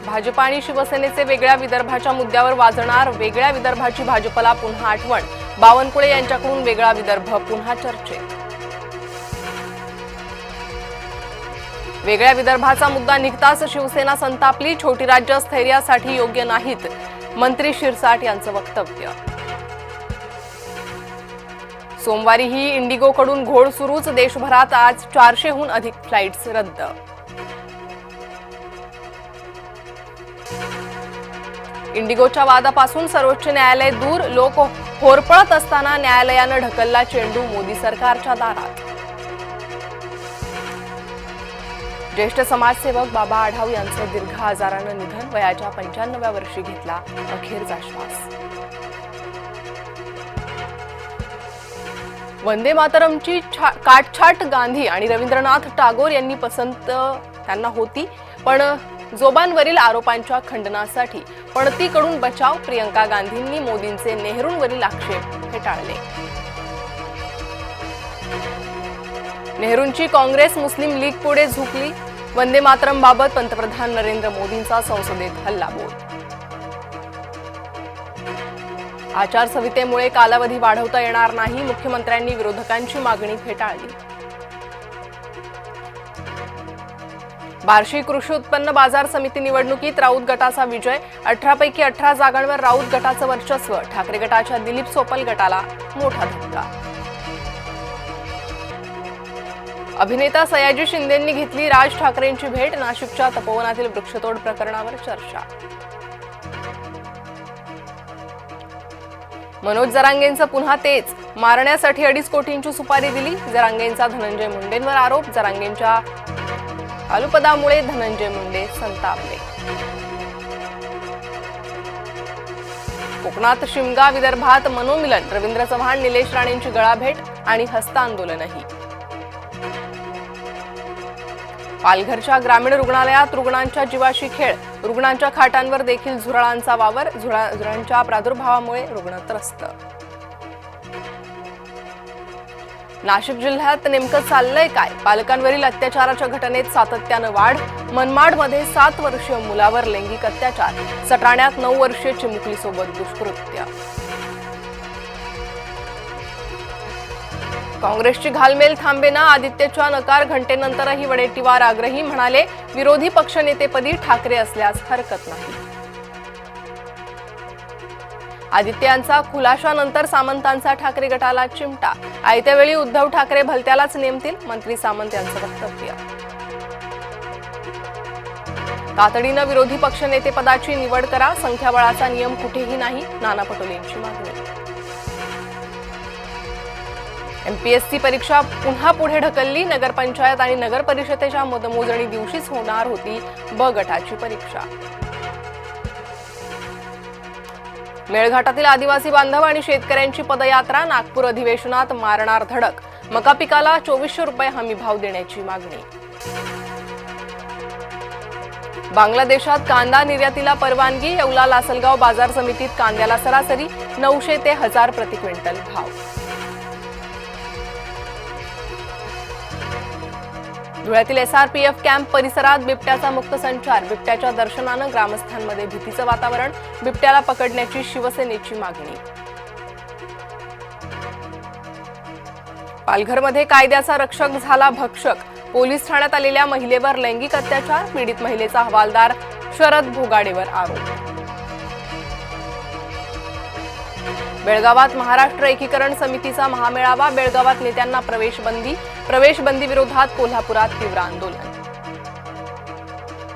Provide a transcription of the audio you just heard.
भाजप आणि शिवसेनेचे वेगळ्या विदर्भाच्या मुद्द्यावर वाजणार वेगळ्या विदर्भाची भाजपला पुन्हा आठवण। बावनकुळे यांच्याकडून वेगळा विदर्भ पुन्हा चर्चेत। वेगळ्या विदर्भाचा मुद्दा निघताच शिवसेना संतापली। छोटी राज्य स्थैर्यासाठी योग्य नाहीत, मंत्री शिरसाट यांचं वक्तव्य। सोमवारीही इंडिगोकडून घोळ सुरूच। देशभरात आज 400हून अधिक फ्लाइट्स रद्द। इंडिगोच्या वादापासून सर्वोच्च न्यायालय दूर। लोक होरपळत असताना न्यायालयानं ढकलला चेंडू मोदी सरकारच्या दारात। ज्येष्ठ समाजसेवक बाबा आढाव यांचं दीर्घ आजारानं निधन। वयाच्या 95व्या वर्षी घेतला अखेरचा श्वास। वंदे मातरमची काटछाट गांधी आणि रवींद्रनाथ टागोर यांनी पसंत त्यांना होती, पण जोबांवरील आरोपांच्या खंडनासाठी पणतीकडून बचाव। प्रियंका गांधींनी मोदींचे नेहरूंवरील आक्षेप फेटाळले। नेहरूंची काँग्रेस मुस्लिम लीग पुढे झुकली। वंदे मातरमबाबत पंतप्रधान नरेंद्र मोदींचा संसदेत हल्लाबोल। आचारसंहितेमुळे कालावधी वाढवता येणार नाही। मुख्यमंत्र्यांनी विरोधकांची मागणी फेटाळली। बार्शी कृषी उत्पन्न बाजार समिती निवडणुकीत राऊत गटाचा विजय। 18 पैकी 18 जागांवर राऊत गटाचं वर्चस्व। ठाकरे गटाच्या दिलीप सोपल गटाला मोठा धक्का। अभिनेता सयाजी शिंदेंनी घेतली राज ठाकरेंची भेट। नाशिकच्या तपोवनातील वृक्षतोड प्रकरणावर चर्चा। मनोज जरांगेंचं पुन्हा तेच। मारण्यासाठी 2.5 कोटींची सुपारी दिली। जरांगेंचा धनंजय मुंडेंवर आरोप। जरांगेंच्या खालुपदामुळे धनंजय मुंडे संतापले। कोकणात शिमगा, विदर्भात मनोमिलन। रवींद्र चव्हाण, निलेश राणेंची गळाभेट आणि हस्तांदोलनही। पालघरच्या ग्रामीण रुग्णालयात रुग्णांच्या जीवाशी खेळ। रुग्णांच्या खाटांवर देखील झुरळांचा वावर। झुरळांच्या प्रादुर्भावामुळे रुग्ण त्रस्त। नाशिक जिल्ह्यात नेमकं चाललंय काय? पालकांवरील अत्याचाराच्या घटनेत सातत्यानं वाढ। मनमाडमध्ये 7 वर्षीय मुलावर लैंगिक अत्याचार। सटाण्यात 9 वर्षीय चिमुकलीसोबत दुष्कृत्य। काँग्रेसची घालमेल थांबेना। आदित्यच्या नकार घंटेनंतरही वडेट्टीवार आग्रही। म्हणाले, विरोधी पक्षनेतेपदी ठाकरे असल्यास हरकत नाही। आदित्य यांचा खुलाशानंतर सामंतांचा ठाकरे गटाला चिमटा। आयत्यावेळी उद्धव ठाकरे भलत्यालाच नेमतील, मंत्री सामंत यांचं वक्तव्य। तातडीनं विरोधी पक्षनेतेपदाची निवड करा। संख्याबळाचा नियम कुठेही नाही, नाना पटोलेंची मागणी। एमपीएससी परीक्षा पुन्हा पुढे ढकलली। नगरपंचायत आणि नगर परिषदेच्या मतमोजणी दिवशीच होणार होती ब गटाची परीक्षा। मेळघाटातील आदिवासी बांधव आणि शेतकऱ्यांची पदयात्रा। नागपूर अधिवेशनात मारणार धडक। मका पिकाला 2400 रुपये हमी भाव देण्याची मागणी। बांगलादेशात कांदा निर्यातीला परवानगी। येवला लासलगाव बाजार समितीत कांद्याला सरासरी 900 ते 1000 प्रति क्विंटल भाव। धुळ्यातील एसआरपीएफ कॅम्प परिसरात बिबट्याचा मुक्त संचार। बिबट्याच्या दर्शनानं ग्रामस्थांमध्ये भीतीचं वातावरण। बिबट्याला पकडण्याची शिवसेनेची मागणी। पालघरमध्ये कायद्याचा रक्षक झाला भक्षक। पोलीस ठाण्यात आलेल्या महिलेवर लैंगिक अत्याचार। पीडित महिलेचा हवालदार शरद भोगाडेवर आरोप। बेळगावात महाराष्ट्र एकीकरण समितीचा महामेळावा। बेळगावात नेत्यांना प्रवेशबंदी विरोधात कोल्हापुरात तीव्र आंदोलन।